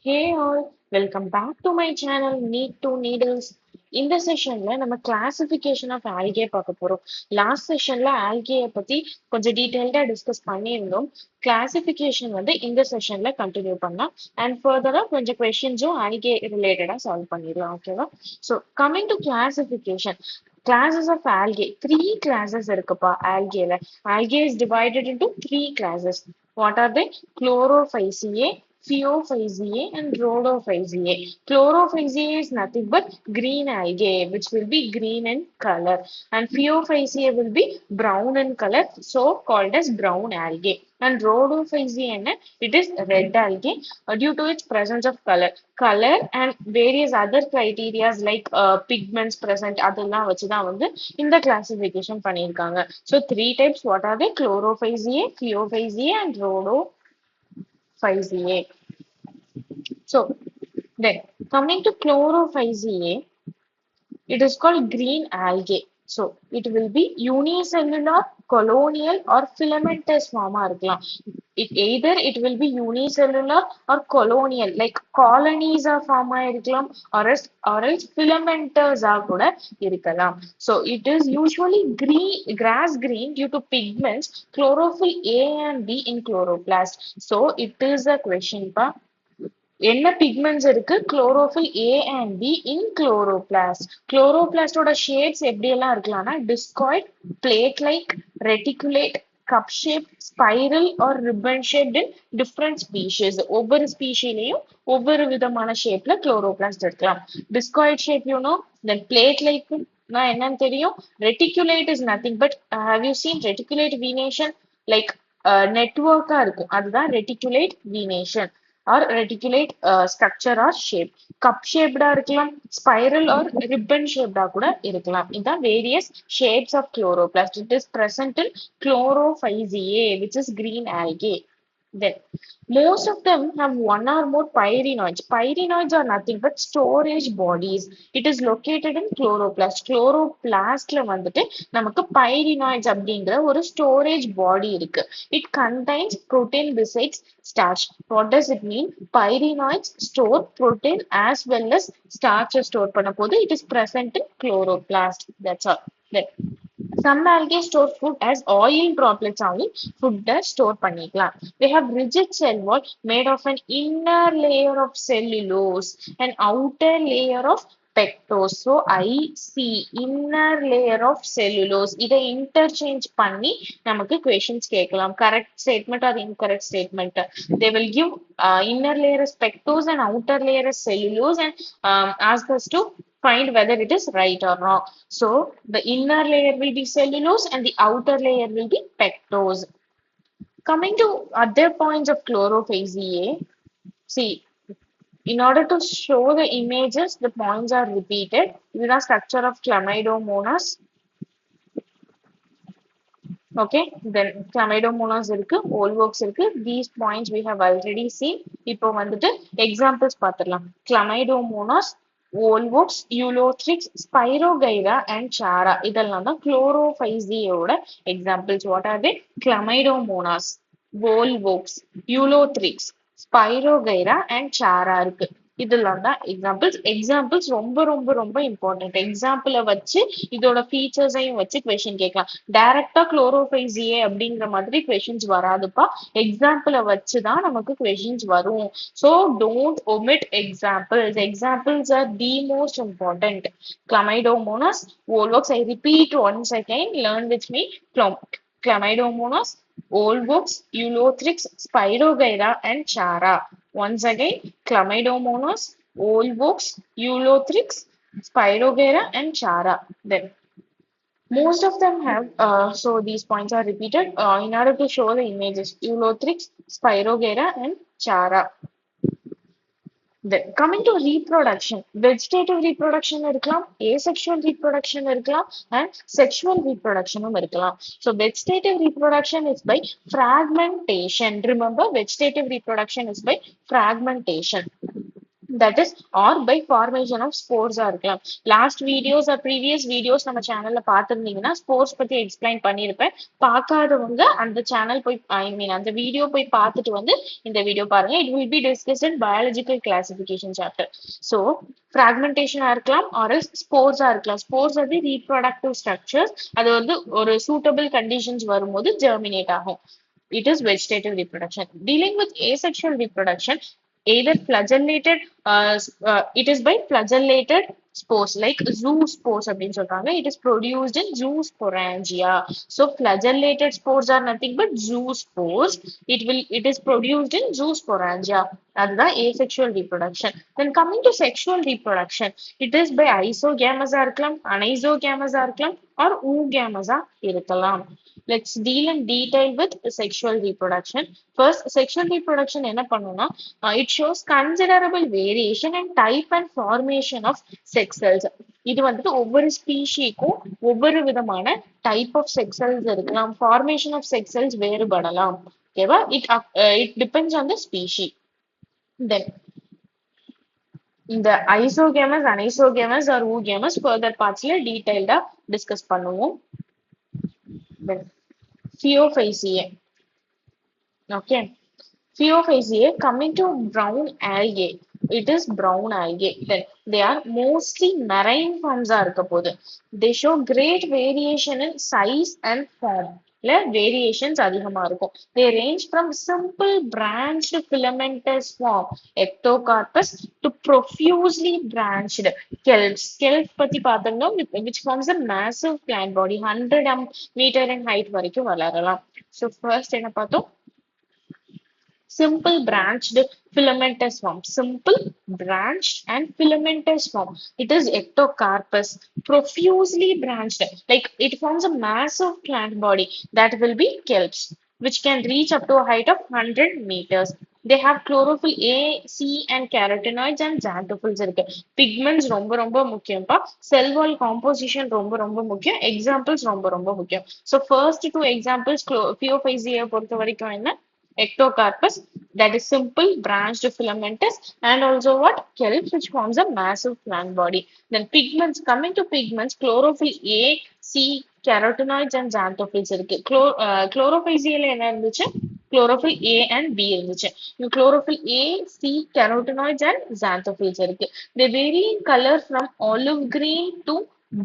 Hey all, welcome back to my channel Need to Needles. இந்த செஷன்ல நம்ம classification of algae பார்க்க போறோம். Last செஷன்ல ஆல்கேயை பத்தி கொஞ்சம் டீடைல்டா டிஸ்கஸ் பண்ணியிருந்தோம். கிளாசிஃபிகேஷன் இந்த செஷன்ல கண்டினியூ பண்ணலாம் அண்ட் ஃபர்தரா கொஞ்சம் கொஸ்டின்ஸும் ஆல்கே ரிலேட்டடா சால்வ் பண்ணிடலாம். ஓகேவா? So coming to classification. Classes of algae. Three classes இருக்குப்பா algae. Algae is divided into three classes. What are they? Chlorophyceae, Phaeophyceae and Rhodophyceae. Chlorophyceae is nothing but green algae, which will be green in color, and Phaeophyceae will be brown in color, so called as brown algae. And Rhodophyceae, it is red algae due to its presence of color and various other criteria like pigments present. அதெல்லாம் வச்சுதான் இந்த classification பண்ணியிருக்காங்க. So three types. What are they? Chlorophyceae, Phaeophyceae and Rhodophyceae. So then coming to Chlorophyceae, it is called green algae. So it will be unicellular, colonial or filamentous form இருக்கலாம். Either it will be unicellular or colonial, like colonies are form ஆயிருக்கலாம், or else filamentous கூட இருக்கலாம். So it is usually grass green due to pigments chlorophyll A and B in chloroplast. So it is a question pa. என்ன pigments இருக்கு? Chlorophyll A and B in chloroplast. குளோரோபிளாஸ்டோட shapes எப்படி எல்லாம் இருக்கலாம்னா discoid, plate like, reticulate, cup shape, spiral or ribbon shaped in different species. ஒவ்வொரு ஸ்பீஷிலையும் ஒவ்வொரு விதமான ஷேப்ல குளோரோபிளாஸ்ட் இருக்கலாம். Discoid shape you know, then plate like என்னன்னு தெரியும். Reticulate is nothing but have you seen reticulate venation like நெட்வொர்க்கா இருக்கும், அதுதான் reticulate venation or reticulate structure or shape. Cup shaped இருக்கலாம், spiral or ribbon shaped கூட இருக்கலாம். இதான் various shapes of chloroplast. It is present in Chlorophyceae, which is green algae. Then most of them have one or more pyrenoids. Pyrenoids are nothing but storage bodies. It is located in chloroplast. Chloroplastல நமக்கு pyrenoids அப்படிங்கிற ஒரு storage body இருக்கு. It contains protein besides starch. What does it mean? Pyrenoids store protein as well as starch store பண்ண போது it is present in chloroplast. That's all. Then some algae store food as oil droplets only. Food store பண்ணிக்கலாம். They have rigid cell wall made of an inner layer of cellulose and outer layer of pectose. So IC, inner layer of cellulose. இதை interchange பண்ணி நமக்கு questions கேட்கலாம். Correct statement or incorrect statement. They will give inner layer as pectose and outer layer as cellulose and ask us to find whether it is right or wrong. So the inner layer will be cellulose and the outer layer will be pectose. Coming to other points of Chlorophyceae, see, in order to show the images, the points are repeated. This is the structure of Chlamydomonas. Okay, then Chlamydomonas இருக்கு, Volvox இருக்கு. These points we have already seen. இப்போ examples பார்த்துடலாம். Chlamydomonas, Volvox, Ulothrix, Spirogyra and Chara. இதெல்லாம் தான் Chlorophyceae examples. What are they? Chlamydomonas, Volvox, Ulothrix, Spirogyra and Chara இருக்கு. இதெல்லாம் தான் examples ரொம்ப ரொம்ப ரொம்ப இம்பார்ட்டன்ட். எக்ஸாம்பிளை வச்சு இதோட ஃபீச்சர்ஸையும் வச்சு கொஸ்டின் கேட்கலாம். டைரக்டா குளோரோஃபைசியே அப்படிங்கிற மாதிரி கொஸ்டின்ஸ் வராதுப்பா, எக்ஸாம்பிளை வச்சுதான் நமக்கு கொஸ்டின்ஸ் வரும். So don't omit examples. Examples R the most important. Chlamydomonas, Volvox, I repeat once again, learn with me. Chlamydomonas, Volvox, Ulothrix, Spirogyra and Chara. Once again, Chlamydomonas, Volvox, Ulothrix, Spirogyra and Chara. Then most of them have, so these points are repeated in order to show the images. Ulothrix, Spirogyra and Chara. Then coming to reproduction, vegetative reproduction இருக்கலாம், asexual reproduction இருக்கலாம் and sexual reproduction இருக்கலாம். So vegetative reproduction is by fragmentation. Remember, vegetative reproduction is by fragmentation. that is or by formation of spores ஆ இருக்கலாம். Last videos or previous videos நம்ம சேனல்ல பார்த்திருந்தீங்கன்னா sports பத்தி explain பண்ணியிருப்பேன். பார்க்காதவங்க அந்த சேனல் போய் ஐ மீன் அந்த வீடியோ போய் பார்த்துட்டு வந்து இந்த வீடியோ பாருங்க. It will be discussed in biological classification chapter. So ஃப்ராக்மெண்டேஷனா இருக்கலாம் ஆர் ஸ்போர்ஸா இருக்கலாம். ஸ்போர்ஸ் வந்து ரீப்ரொடக்டிவ் ஸ்ட்ரக்சர்ஸ், அது வந்து ஒரு சூட்டபிள் கண்டிஷன்ஸ் வரும்போது ஜெர்மினேட் ஆகும். It is vegetative reproduction. Dealing with asexual reproduction, either flagellated, it is by flagellated spores like zoospores அப்படின்னு சொல்றாங்க. It is produced in zoosporangia. So flagellated spores are nothing but zoospores. It is produced in zoosporangia. அதுதான் asexual reproduction. Then coming to sexual reproduction, it is by isogamous ஆ இருக்கலாம், anisogamous ஆ இருக்கலாம், or oogamous ஆ இருக்கலாம். Let's deal in detail with sexual reproduction. First, sexual reproduction என்ன பண்ணும்னா, it shows considerable variation in type and formation of sex cells. இது வந்துட்டு ஒவ்வொரு ஸ்பீஷிக்கும் ஒவ்வொரு விதமான டைப் ஆஃப் செக்ஸ் செல்ஸ் இருக்கலாம், ஃபார்மேஷன் ஆஃப் செக்ஸ் செல்ஸ் வேறுபடலாம். ஓகேவா? It depends on the species. Then இந்த isogamous, anisogamous or oogamous further பார்ட்ஸ்ல டீடைல்டா டிஸ்கஸ் பண்ணுவோம். Then Phaeophyceae. Okay. Phaeophyceae, coming to brown algae. It is brown algae. Then they are mostly marine forms ஆ இருக்க போகுது. They show great variation in size and form. Variations அதிகமா இருக்கும். They range from simple branched filamentous form ectocarpus to profusely branched kelps. Kelp பத்தி பார்த்தோம்னா which forms a massive plant body 100 meter in height வரைக்கும் வளரலாம். So first என்ன பார்த்தோம்? Simple branched filamentous form. Simple branched and filamentous form. It is ectocarpus. Profusely branched. Like it forms a massive plant body that will be kelps, which can reach up to a height of 100 meters. They have chlorophyll A, C and carotenoids and xanthophylls இருக்கு. Pigments ரொம்ப ரொம்ப முக்கியம்ப்பா. Cell wall composition ரொம்ப ரொம்ப முக்கியம். Examples ரொம்ப ரொம்ப முக்கியம். So first two examples Phaeophyceae பொறுத்த வரைக்கும் என்ன? Ectocarpus, that is simple branched filamentous, and also what? Kelp, which forms a massive plant body. Then pigments, coming to pigments, chlorophyll A, C, carotenoids and xanthophylls இருக்கு. Chlorophyceae என்ன இருந்துச்சு? Chlorophyll A and B இருந்துச்சு. Chlorophyll A, C, carotenoids and xanthophylls இருக்கு. They vary in color from olive green to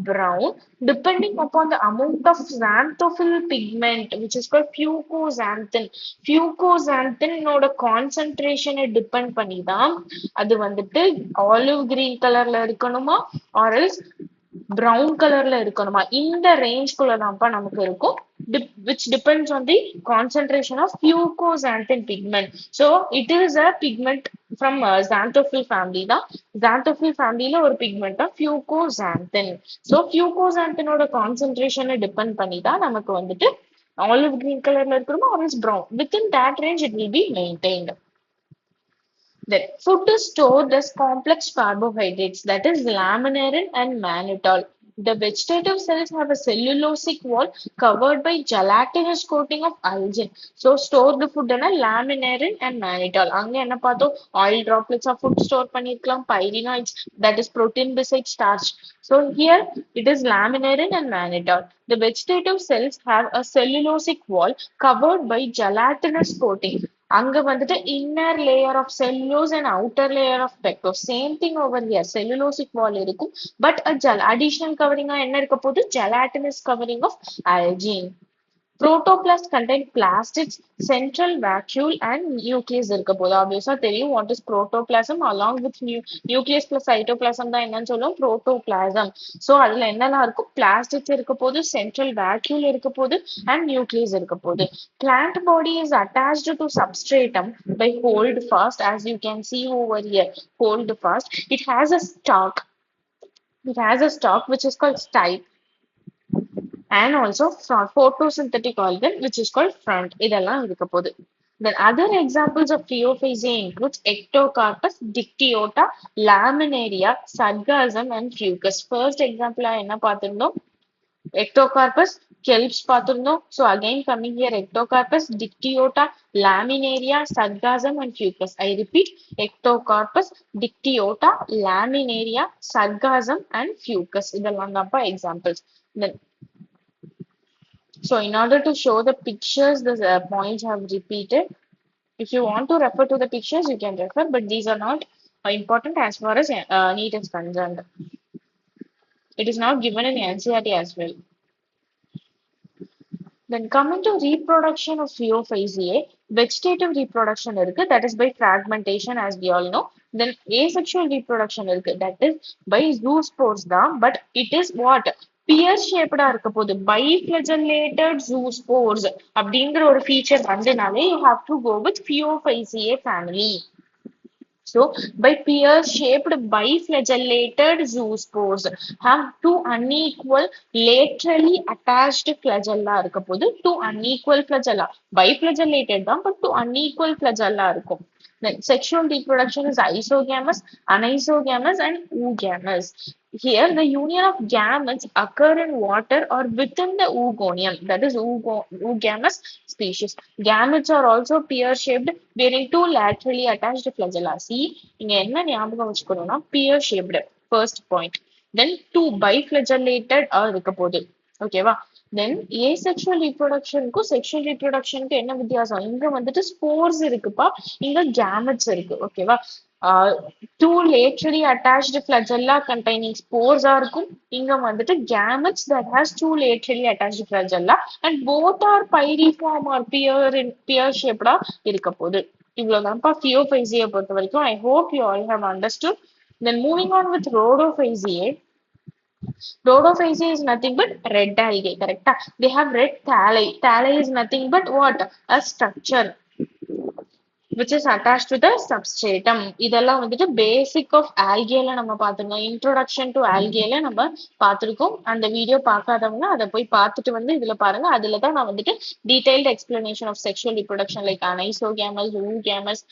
brown depending upon the amount of xanthophyll pigment which is called fucoxanthin. Fucoxanthin ஓட concentration depend பண்ணி தான் அது வந்துட்டு olive green கலர்ல இருக்கணுமா or else brown கலர்ல இருக்கணுமா, இந்த ரேஞ்ச்குள்ள தான்ப்பா நமக்கு இருக்கும். Which depends on the concentration of fucoxanthin pigment. So it is a pigment from xanthophyll family தான். Xanthophyll familyல ஒரு pigment தான் fucoxanthin. So fucoxanthin ஓட concentration depend பண்ணி தான் நமக்கு வந்துட்டு olive green கலர்ல இருக்கணுமா or else brown. Within that range it will be maintained. Then food is stored as complex carbohydrates, that is laminarin and mannitol. The vegetative cells have a cellulosic wall covered by gelatinous coating of algin. So stored food என்ன laminarin and mannitol. அங்க என்ன பார்த்தோம்? Oil droplets of food store பண்ணிருக்கலாம், pyrenoids, that is protein besides starch. So here it is laminarin and mannitol. The vegetative cells have a cellulosic wall covered by gelatinous coating. அங்க வந்துட்டு inner layer of cellulose and outer layer of pectose. Same thing over here. Cellulosic wall இருக்கும். But a additional covering என்ன இருக்க போகுது? Gelatinous covering of algin. Protoplast contain plastids, central vacuole and nucleus இருக்க போகுது. Obviously தெரியும் what is protoplasm along with nucleus plus cytoplasm தான் என்னன்னு சொல்லுவோம் protoplasm. So அதுல என்னெல்லாம் இருக்கும்? Plastids இருக்க போகுது, central vacuole இருக்க போகுது and nucleus இருக்க போகுது. Plant body is attached to substratum by hold fast, as you can see over here. Hold fast. It has a stalk. It has a stalk which is called stipe. And also photosynthetic organ which is called front. இதெல்லாம் இருக்க போகுது. Then other examples of Phaeophyceae includes Ectocarpus, Dictyota, Laminaria, Sargassum and Fucus. First example என்ன பார்த்திருந்தோம்? Ectocarpus, Kelps பார்த்திருந்தோம். So again coming here, ectocarpus, dictyota, laminaria, sargassum and fucus. I repeat, ectocarpus, dictyota, laminaria, sargassum and fucus. இதெல்லாம் தான்ப்பா examples. Then, so in order to show the pictures, the points have repeated. If you want to refer to the pictures, you can refer, but these are not important as far as NEET is concerned. It is not given in NCERT as well. Then coming to reproduction of Phaeophysae, vegetative reproduction இருக்கு, that is by fragmentation as we all know. Then asexual reproduction இருக்கு, that is by zoospores தான், but it is what? Pear shaped இருக்க போகுது, biflagellated zoospores அப்படிங்கிற ஒரு feature வந்தனாலே you have to go with Phaeophysae family. So, by pear-shaped biflagellated zoospores have two unequal laterally attached flagella இருக்க போது, two unequal flagella. Biflagellated தான், but two unequal flagella இருக்கும். Then sexual reproduction is isogamous, anisogamous, and oogamous. Here, the union of gametes occur in water or within the oogonium, that is oogamous species. Gametes are also pear-shaped, bearing two laterally attached flagella. See, இங்க என்ன ஞாபகம் வச்சுக்கணும்னா pear-shaped, first point. Then two biflagellated இருக்க போகுது. ஓகேவா? Then asexual reproductionக்கும் sexual reproductionக்கு என்ன வித்தியாசம்? இங்க வந்துட்டு spores இருக்குப்பா, இங்க gametes இருக்கு. ஓகேவா? Two laterally attached flagella containing spores ஆ இருக்கும். இங்க வந்துட்டு gametes that has two laterally attached flagella and both are pyriform or pear shaped ஆ இருக்க போகுது. இவ்வளவுதான்ப்பா Phaeophysae பொறுத்த வரைக்கும். I hope you all have understood. Then moving on with Rhodophysae. Rhodophysae is nothing but red algae, correct? They have red thalli. Thalli is nothing but what? A structure which is attached to the substratum. இதெல்லாம் வந்துட்டு basic of ஆல்கேல நம்ம பார்த்துருக்கோம். Introduction to ஆல்கேல நம்ம பார்த்துருக்கோம். அந்த video பார்க்காதவங்க அதை போய் பார்த்துட்டு வந்து இதுல பாருங்க. அதுல தான் நான் வந்துட்டு detailed explanation of sexual reproduction like anisogamous, oogamous,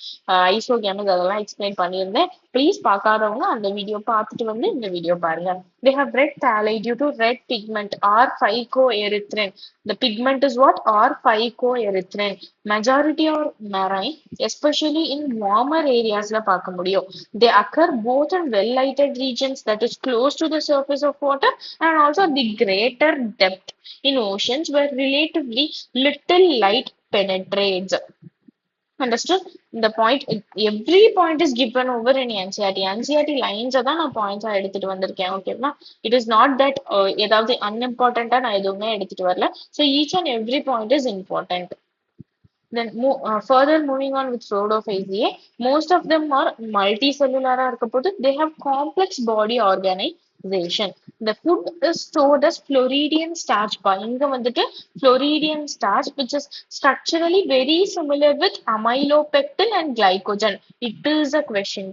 isogamous அதெல்லாம் எக்ஸ்பிளைன் பண்ணியிருந்தேன். ப்ளீஸ் பார்க்காதவங்க அந்த வீடியோ பார்த்துட்டு வந்து இந்த வீடியோ பாருங்க. They have red thalli due to red pigment or phycoerythrin. The pigment is what? Or phycoerythrin. Majority are marine, especially in warmer areas la பார்க்க முடியும். They occur both in well-lighted regions, that is close to the surface of water, and also the greater depth in oceans where relatively little light penetrates. Understood? The point, every point is given over in NCERT. NCERT lines தான் நான் points எடுத்துட்டு வந்திருக்கேன். ஓகேவா? It is not that ஏதாவது unimportant நான் எதுவுமே எடுத்துட்டு வரல. So each and every point is important. Then further moving on with Rhodophysae, most of them are multicellular இருக்க போது. They have complex body organization. The food is stored as Floridian starch. இங்க வந்துட்டு Floridian starch, which is structurally very similar with amylopectin and glycogen. It is a question.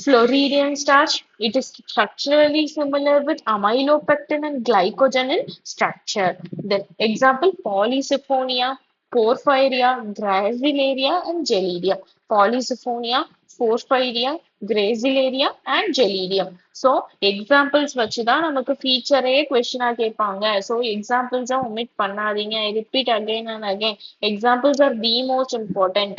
Floridian starch, it is structurally similar with amylopectin and glycogen in structure. Then example, Polysiphonia, Porphyria, Gracilaria and Gelidium. Polysiphonia, Porphyria, Gracilaria and Gelidium. So examples வச்சுதான் நமக்கு feature question கேட்பாங்க. So examples omit பண்ணாதீங்க. I repeat again and again. Examples are the most important.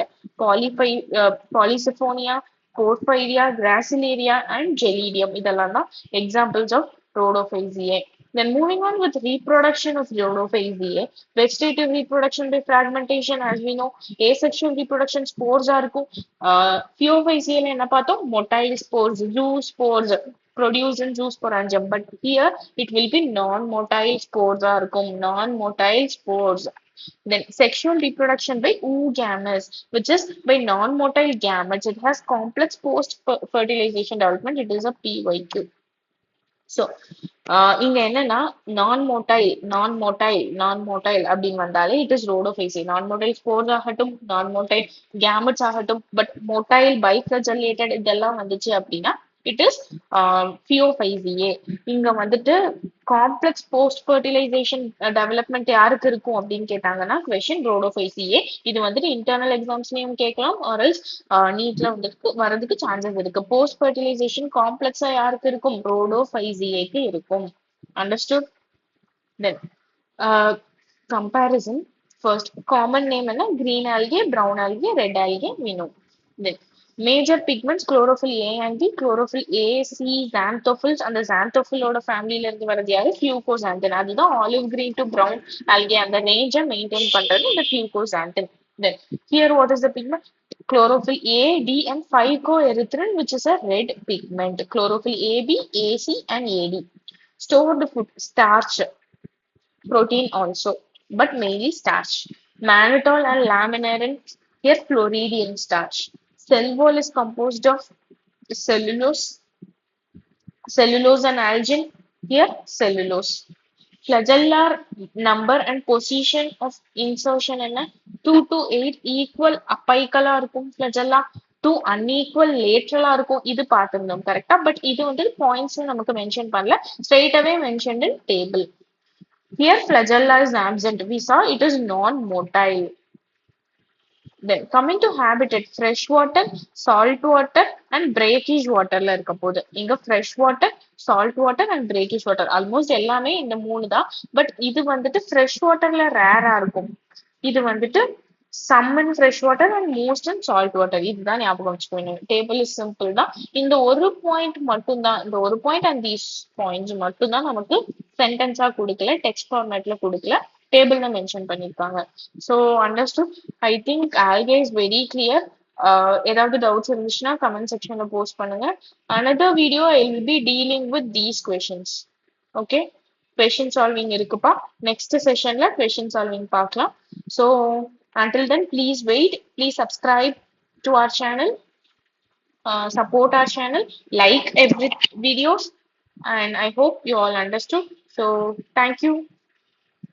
Polysiphonia, Porphyria, Gracilaria and Gelidium. இதெல்லாம் தான் examples of Rhodophysae. Then moving on with reproduction of Rhodophysae, vegetative reproduction by fragmentation, as we know, asexual reproduction spores are இருக்கும். Phaeophysae என்ன பார்த்தோம்? Motile spores, zoospores produced in zoosporangium. But here it will be non-motile spores are இருக்கும். Non-motile spores. Then sexual reproduction by oogamous, which is by non-motile gametes. It has complex post-fertilization development. It is a PYQ. So, இங்க என்னன்னா non-motile அப்படின்னு வந்தாலே it is Rhodophysae. Non-motile spores ஆகட்டும், non-motile gametes ஆகட்டும், but motile biflagellated இதெல்லாம் வந்துச்சு அப்படின்னா it is Phaeophysae. இங்க வந்துட்டு காம்ப்ளெக்ஸ் போஸ்ட் ஃபர்டிலைசேஷன் டெவலப்மெண்ட் யாருக்கு இருக்கும் அப்படின்னு கேட்டாங்கன்னா கொஸ்டின் Rhodophysae. இது வந்துட்டு இன்டர்னல் எக்ஸாம்ஸ்லயும் கேட்கலாம், ஆர்எல்ஸ் நீட்ல வந்துட்டு வரதுக்கு சான்சஸ் இருக்கு. போஸ்ட் ஃபர்டிலைசேஷன் காம்ப்ளெக்ஸா யாருக்கு இருக்கும்? Rhodophysaeக்கு இருக்கும். Understood? Then Uh, Comparison. First, common name and green algae, brown algae, red algae, we know. Then, major pigments, chlorophyll A and B, chlorophyll A, C, xanthophylls, and the xanthophyllோட ஃபேமிலியில இருந்து வரது யாரு ஃபியூகோசாந்தன். அதுதான் olive green to brown algae அந்த ரேஞ்சை maintain பண்றது இந்த ஃபியூகோசாந்தன். Then, here what is the pigment? Chlorophyll A, D, and phycoerythrin, which is a red pigment. Chlorophyll A, B, A, C, and A, D. Stored food, starch, protein also, but mainly starch. Mannitol and laminarin, here Floridian starch. Cell wall is composed of cellulose, cellulose and algin, here cellulose. Flagellar number and position of insertion என்ன 2 to 8 equal apical இருக்கும் flagella, 2 unequal lateral இருக்கும். இது பார்த்திருந்தோம் கரெக்டா. But இது வந்து points நமக்கு mention பண்ணல, straight away mentioned in table. Here flagella is absent. We saw it is non-motile. Then coming to habitat, fresh water, salt water, and brackish waterல இருக்க போகுது. இங்க fresh water, salt water, and brackish water. Almost எல்லாமே இந்த மூணு தான். But இது வந்துட்டு fresh waterல ரேரா இருக்கும். இது வந்துட்டு some in fresh water and most in salt water. இதுதான் ஞாபகம் வச்சுக்கோங்க. டேபிள் இஸ் சிம்பிள் தான். இந்த ஒரு பாயிண்ட் மட்டும்தான், இந்த ஒரு பாயிண்ட் அண்ட் தீஸ் பாயிண்ட்ஸ் மட்டும்தான் நமக்கு சென்டென்ஸா கொடுக்கல, டெக்ஸ்ட் ஃபார்மேட்ல கொடுக்கல, டேபிள்ல மென்ஷன் பண்ணிருக்காங்க. So understood. I think algae is very clear. ஏதாவது டவுட்ஸ் இருந்துச்சுன்னா கமெண்ட் செக்ஷன்ல போஸ்ட் பண்ணுங்க. Another video I will be dealing with these questions. Okay, question solving இருக்குப்பா. நெக்ஸ்ட் செஷன்ல question solving பார்க்கலாம். So until then, please wait. Please subscribe to our channel, support our channel, like every videos, and I hope you all understood. So thank you.